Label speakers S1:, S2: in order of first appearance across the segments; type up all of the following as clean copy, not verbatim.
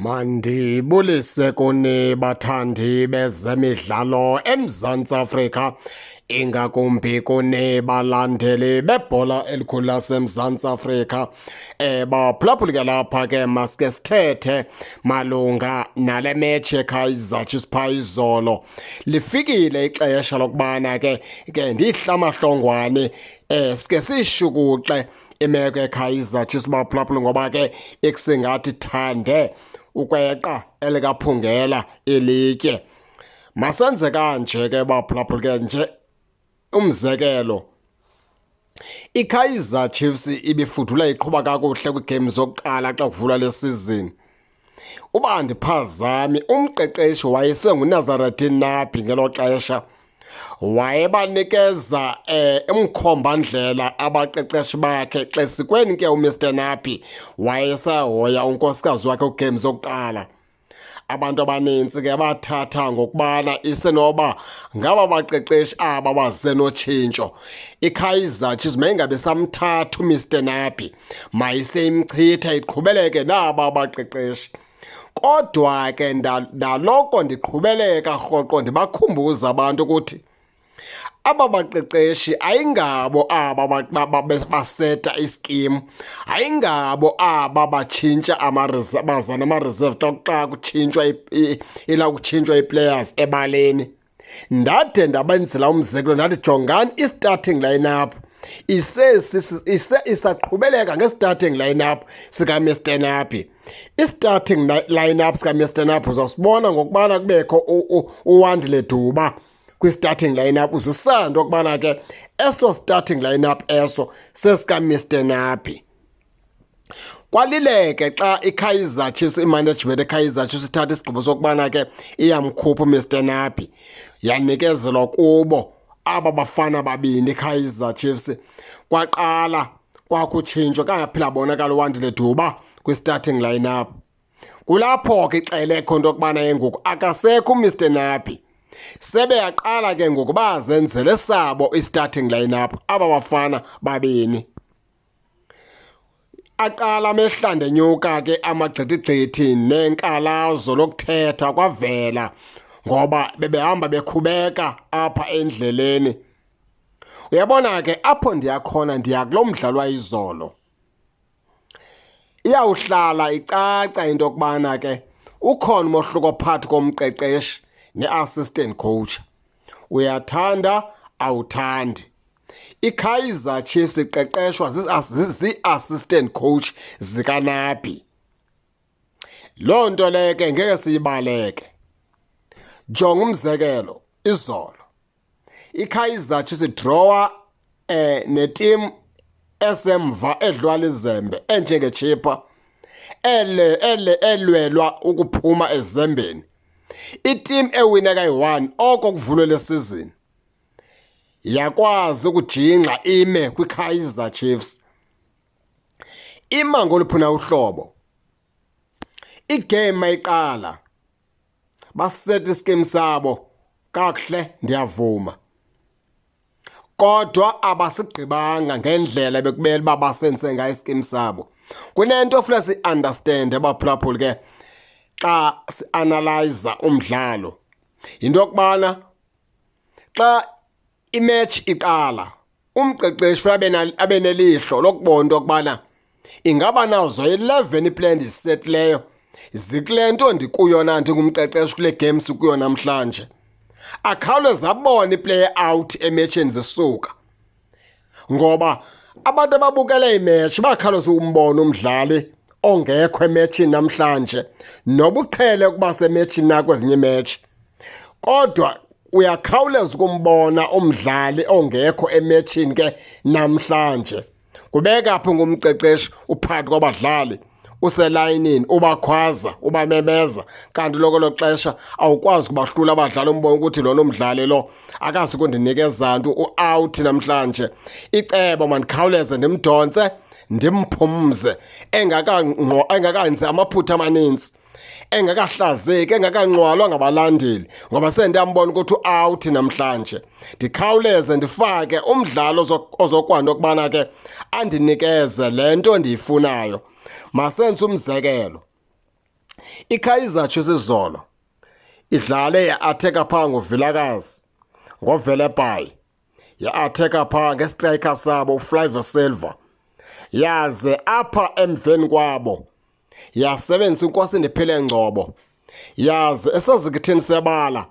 S1: Mandibulise kuni bathandi bezemidlalo eMzantsi Afrika, ingakumbi kuni balandeli bebhola elikhulu laseMzantsi Afrika. Baphulaphuli ke lapha ke maske sithethe malunga nale metshi yeKaizer Chiefs phaa izolo. Lifikile ixesha lokubana ke ndihlamahlongwane sike sishukuxe imeko yeKaizer Chiefs baphulaphuli, ngoba ke ikusingathi thande ukweqa elikaphungela ilitye. Masenze kanje ke baphulaphuli ke nje umzekelo, iKaizer Chiefs ibifudula iqhuba kakuhle kwiigame zokuqala xa kuvulwa le season. Uba andiphazami, umqeqeshi wayesenguNazarethin Nabi ngelo xesha. Wayebanikeza umkhombandlela abaqeqeshi bakhe. Xesikweni ke uMr Nabi wayesahoya unkosikazi wakhe kwiigame zokuqala. Abantu abanintsi ke bathatha ngokubana isenoba ngaba baqeqeshi aba bazisenotshintsho. iKaizer Chiefs mayingabe samthatha uMr Nabi, mayiseyimchitha iqhubeleke naba baqeqeshi. Kodwa ke ndaloko ndiqhubeleka rhoqo ndibakhumbuza abantu ukuthi aba baqeqeshi ayingabo aba baseta iskimu, ayingabo aba batshintsha bazana ama-reserve xa kutshintshwa ii-players ebaleni. Ndade ndabenzela umzekelo ndathi jongani i-starting line-up isaqhubeleka nge-starting line-up sikaMr Nabi. I-starting line-up sikaMr Nabi uzawusibona ngokubana kubekho uWandile Duba kwi-starting line-up. Uzisanda okubana ke eso starting line-up eso sesikaMr Nabi. Kwalileke xa iKaizer Chiefs, imanagement eKaizer Chiefs ithatha isigqibo sokubana ke iyamkhupha uMr Nabi, yanikezelwa kubo aba bafana babini iKaizer Chiefs. Kwaqala kwakutshintshwa kangaphila bonakala uWandile Duba kwi-starting line-up. Kulapho ke ixelekho into yokubana yengoku akasekho uMr Nabi. Sebeyaqala ke ngoku bazenzele sabo i-starting line-up aba bafana babini. Aqala amehlande nyuka ke amagqithi-gqithi nenkalazo lokuthetha kwavela, ngoba bebehamba bekhubeka apha endleleni. Uyabona ke apho ndiyakhona ndiya kulo mdlalo wayizolo. Iyawuhlala icaca into yokubana ke ukhona umohluko phakathi komqeqeshi ne-assistant coach. Uyathanda awuthandi. iKaizer Chiefs iqeqeshwa zii-assistant coach zikaNabi. Loo nto leyo ke ngeke siyibaleke. Jonga umzekelo izolo, iKaizer Chiefs idrowa netim esemva edlwala izembe enjengeChippa elwelwa ukuphuma ezembeni. Itim ewina kayi-1 oko kuvulwe le season yakwazi ukujingxa ime kwiKaizer Chiefs. Ima ngoluphina uhlobo. Igame mayiqala baseta iskemu sabo kakuhle, ndiyavuma. Kodwa abasigqibanga ngendlela bekumele uba basenze ngayo iskemu sabo. Kunento ofuna si-understand abaphulaphuli ke xa si-analyza umdlalo. Yinto yokubana xa imatch iqala, umqeqeshi funeka abe nelihlo lokubona into yokubana ingaba nazo 11 iplay endizisetileyo zikule nto ndikuyo na ndingumqeqeshi kule game sikuyo namhlanje. Akhawuleze abone iplay out emetshini zisuka, ngoba abantu ababukele imetshi bakhawuleza umbona umdlali ongekho emetshini namhlanje, noba uqhele ukuba semetshini nakwezinye imetshi. Kodwa uyakhawuleza ukumbona umdlali ongekho emetshini ke namhlanje. Kubeka phi ngumqeqeshi uphakathi kwabadlali, uselayinini, ubakhwaza, ubamemeza, kanti lokolo xesha awukwazi ukubahlula abadlali umbone ukuthi lona umdlali lo akazi kundinikeza nto, u-out namhlanje. Icebo mandikhawuleze ndimdontse ndimphumze engakanzi amaphutha amaninzi, engakahlazeki, engakangcwalwa ngabalandeli, ngoba sendiyambona ukuthi u-out namhlanje. Ndikhawuleze ndifake umdlalo ozokwanda okubana ke andinikeze le nto ndiyifunayo. Masenze umzekelo, iKaizer Chiefs izolo idlale ya-atheka phaa ngoVilakazi ngoVelebhayi, ya-atheka phaa ngestriker sabo uFlavio Silva, yaze apha emveni kwabo yasebenzisa uNkosindiphiile Ngcobo, yaze esazikithini sebala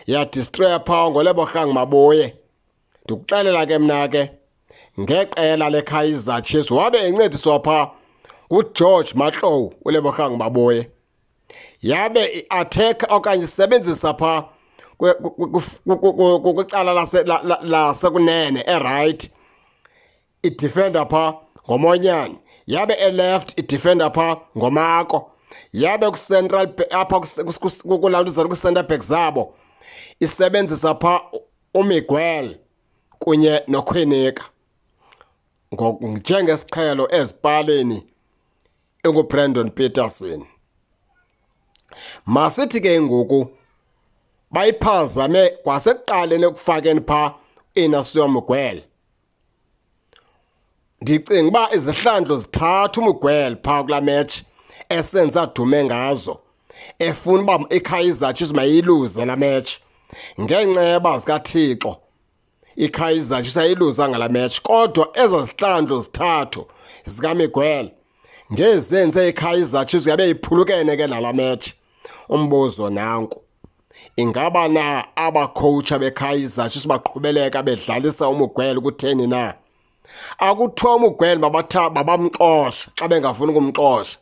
S1: yadistroya phaa ngoLebogang Maboye. Ndikuxelela ke mna ke ngeqela leKaizer Chiefs wabe encediswa phaa nguGeorge Mahlow uLebogang Maboye, yabe i-attack okanye isebenzisa phaa kwicala lasekunene right idefender phaa ngomonyane, yabe eleft idefender phaa ngomako, yabe kwi-central apha kukulawulizana kwi-center back zabo isebenzisa phaa uMiguel kunye noKwinika njengesiqhelo ezipaleni enguBrandon Peterson. Masithi ke ngoku bayiphazame kwasekuqaleni ekufakeni phaa Inacio Miguel. Ndicinga uba izihlandlo zithathu uMiguel phaa kulaa match esenza dume ngazo, efuna uba iKaizer Chiefs mayiluze laa match. Ngeenceba zikaThixo iKaizer Chiefs ayiluza ngalaa match, kodwa ezo zihlandlo zithathu zikaMiguel ngezenze iKaizer Chiefs yabe iphulukene ke nalaa match. Umbuzo nanku, ingaba na abakhowutsha beKaizer Chiefs baqhubeleka bedlalisa uMiguel kutheni na? Akuthiwa uMiguel babamxosha xa bengafuni ukumxosha.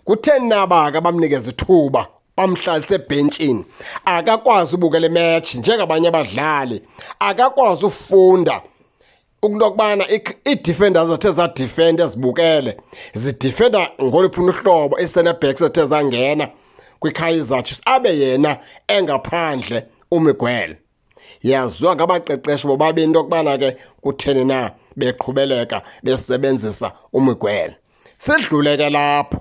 S1: Kutheni na bake bamnikeza ithuba bamhlalise ebhentshini, akakwazi ubukela imatch njengabanye abadlali, akakwazi ufunda into yokubana ii-defenders zathe zadifenda zibukele zidifenda ngoluphi uhlobo ii-centre backs zathe zangena kwiKaizer Chiefs abe yena engaphandle uMiguel. Yaziwa ngabaqeqeshi bobabini into yokubana ke kutheni na beqhubeleka besebenzisa uMiguel. Sidlule ke lapho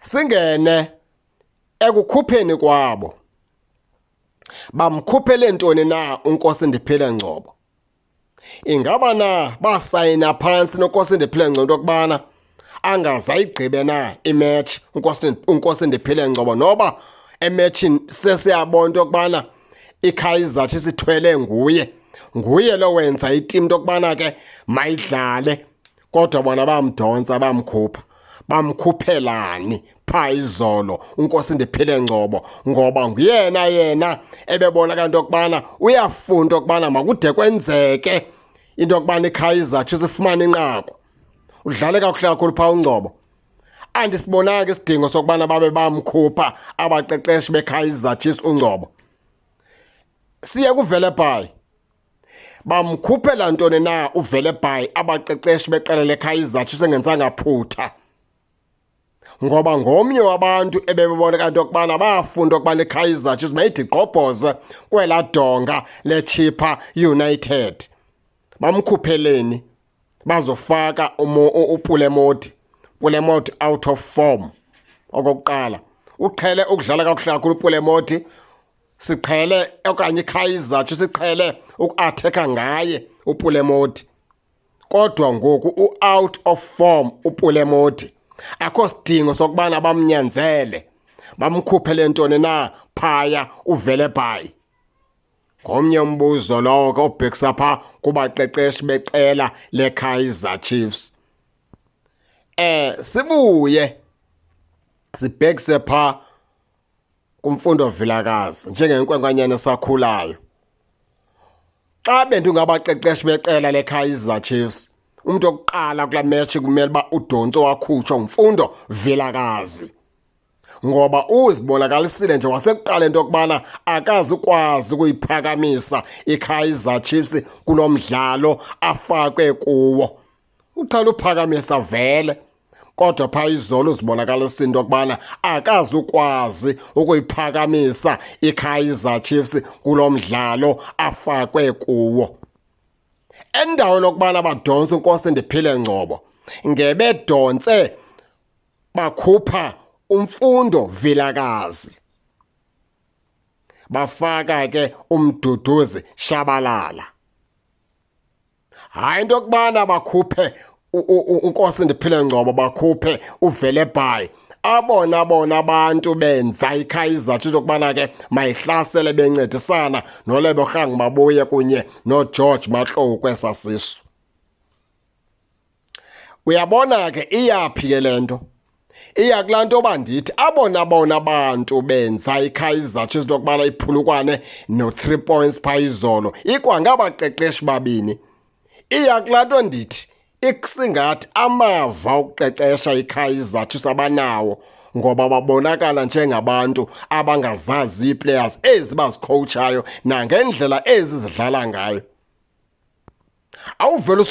S1: singene ekukhupheni kwabo. Bamkhuphele ntoni na uNkosindiphiile Ngcobo? Ingaba na basayina phantsi noNkosindiphiile Ngcobo ukubana angazayigqibe na imatch uNkosindiphiile Ngcobo, noba ematchini sesiyabona into yokubana iKaizer Chiefs ithwele nguye lo wenza iteam into yokubana ke mayidlale, kodwa bona bamdonsa bamkhupha. Bamkhuphelani phaa izolo uNkosindiphiile Ngcobo? Ngoba nguyena yena ebebona kanti okubana uyafunda okubana makude kwenzeke into yokubana iKaizer Chiefs ifumane inqaku. Udlale kakuhle kakhulu phaa uNgcobo. Andisibonanga isidingo sokubana babe bamkhupha abaqeqeshi beKaizer Chiefs uNgcobo. Siye kuVelebhayi, bamkhuphela ntoni na uVelebhayi abaqeqeshi beqela leKaizer Chiefs engenzanga phutha? Ngoba ngomnye wabantu ebebona kanti okubana bafunda okubana iKaizer Chiefs mayithi igqobhoze kwela donga leChippa United. Bamkhupheleni bazofaka uPulemoti out of form. Okokuqala uqhele ukudlala kakuhle kakhulu uPulemoti, siqhele okanye iKaizer Chiefs siqhele ukuatheka ngaye uPulemoti, kodwa ngoku u-out of form uPulemoti. Akho sidingo sokubana bamnyanzele bamkhuphele ntoni na phaya uVelebhayi. Ngomnye umbuzo lowo ke obhekisa phaa kubaqeqeshi beqela leKaizer Chiefs. Sibuye sibhekise phaa kumfundo Vilakazi njengenkwenkwenyana esakhulayo. Xa bendingabaqeqeshi beqela leKaizer Chiefs, umuntu oqala kulaa match kumele uba udonso wakhutshwa ngumfundo Vilakazi, ngoba uzibonakalisile nje wasekuqala into yokubana akazukwazi ukuyiphakamisa iKaizer Chiefs kulo mdlalo afakwe kuwo. Uqala uphakamisa vele, kodwa phaa izolo uzibonakalisile into yokubana akazukwazi ukuyiphakamisa iKaizer Chiefs kulo mdlalo afakwe kuwo. Endaweni lokubana badonse uNkosindiphiile Ngcobo, ngebedonse bakhupha umfundo Vilakazi, bafaka ke uMduduzi Shabalala. Hayi into yokubana bakhuphe uNkosindiphiile Ngcobo bakhuphe uVelebhayi abona abantu benza iKaizer Chiefs ukubana ke mayihlasele bencedisana noLebogang Mabuye kunye noGeorge Mahlowu kwesasisu. Uyabona ke iyaphi ke lento? Iya kulaa nto bandithi abona abantu benza iKaizer Chiefs lokubana iphulukwane no-3 points phayizolo ikwangabaqeqeshi babini. Iya kulaa nto ndithi ikusingathi amava ukuqeqesha iKaizer Chiefs abanawo ngoba babonakala njengabantu abangazazi ii-players ezi bazikhowutshayo nangendlela ezi zidlala ngayo. Awuvele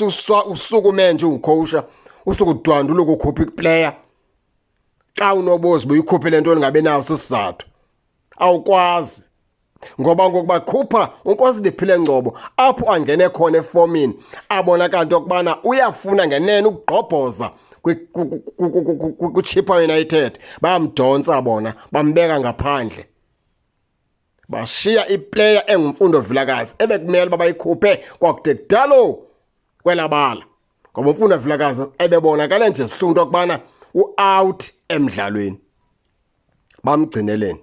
S1: usukume nje ungikhowusha usukudwandula ukukhupha iplayer xa unobuzi buyikhuphe le nto lingabe nawo sisizathu. Awukwazi ngoba ngokubakhupha uNkosiliphile Ngcobo apho angene khona efomini abonakala into yokubana uyafuna ngenene ukugqobhoza kwiChippa United. Bayamdonsa bona bambeka ngaphandle, bashiya iplayer engumfundo Vilakazi ebekumele bayikhuphe kwakude kudalo kwelabala ngoba umfundo Vilakazi ebebonakale nje sunto ukubana u-out emdlalweni. Bamgcineleni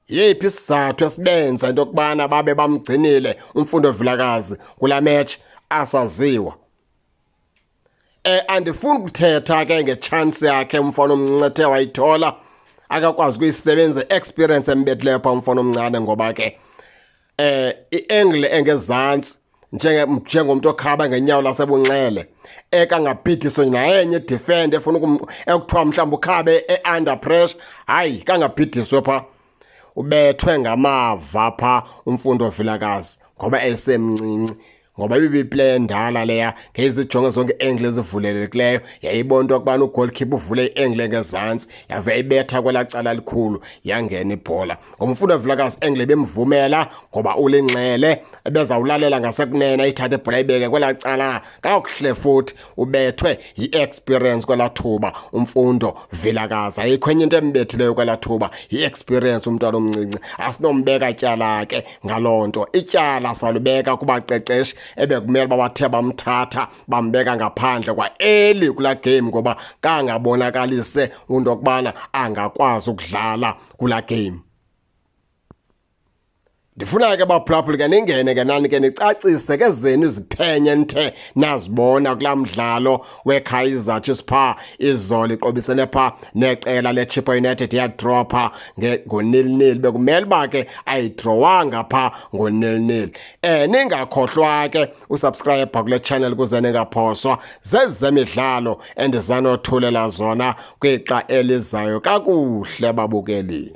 S1: yiphi isizathu esibenza into yokubana babe bamgcinile umfundo Vilakazi kula match asaziwa. Andifuni ukuthetha ke ngechance yakhe umfana omncinci wayithola akakwazi ukuyisebenzisa experience embethileyo pha umfana omncane ngoba ke i-angle engezantsi njengomuntu okhaba ngenyawo lasebunxele ekangabhidiswa nayenye defend efuna ekuthiwa mhlawumbi ukhabe under pressure. Hayi kangabhidiswe pha, ubethwe ngamava pha umfundo Vilakazi ngoba esemncinci ngoba ibiplay endala leya ngezijonge zonke angle ezivulelekileyo yayibona into yokubana ugoalkeeper uvule i-angle ngezantsi yave ibetha kwelacala likhulu yangena ibhola ngoba umfundo Vilakazi angle bemvumela ngoba ulinxele ebezawulalela ngasekunene ithathe ibhola ibeke kwelacala kakuhle futhi ubethwe yi-experience kwelathuba umfundo Vilakazi. Ayikho enye into embethileyo kwelathuba yi-experience umntwana omncinci. Asinombeka tyala ke ngaloo nto, ityala salubeka kubaqeqeshi ebekumele babathe bamthatha bambeka ngaphandle kwa eli kula game ngoba kangabonakalise into yokubana angakwazi ukudlala kula game. Ndifuna ke baphulaphuli ke ningene ke nani ke nicacise ke zenu iziphenye nithe nazibona kulaa mdlalo weKaizer Chiefs pha izolo iqobisene pha neqela leChippa United yadropha ngo-0-0 bekumele uba ke ayidrowanga pha ngo-0-0. Ningakhohlwa ke usubscribe kule channel kuze ningaphoswa zezemidlalo endizanothulela zona kwixa elizayo kakuhle babukeli.